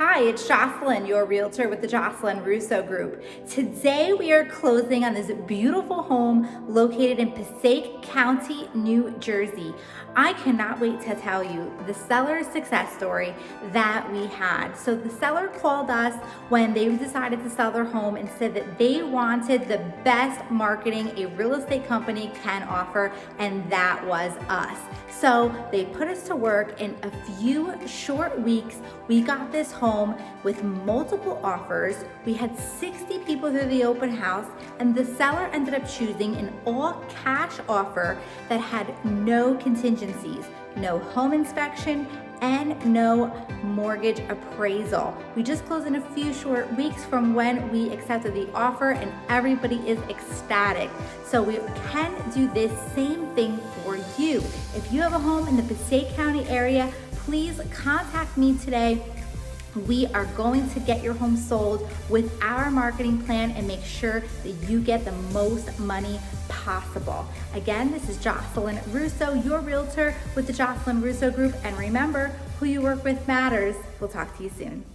Hi, it's Jocelyn, your realtor with the Jocelyn Russo Group. Today we are closing on this beautiful home located in Passaic County, New Jersey. I cannot wait to tell you the seller's success story that we had. So the seller called us when they decided to sell their home and said that they wanted the best marketing a real estate company can offer, and that was us. So they put us to work. In a few short weeks, we got this home with multiple offers. We had 60 people through the open house, and the seller ended up choosing an all cash offer that had no contingencies, no home inspection, and no mortgage appraisal. We just closed in a few short weeks from when we accepted the offer, and everybody is ecstatic. So we can do this same thing for you. If you have a home in the Passaic County area, please contact me today. We are going to get your home sold with our marketing plan and make sure that you get the most money possible. Again, this is Jocelyn Russo, your realtor with the Jocelyn Russo Group. And remember, who you work with matters. We'll talk to you soon.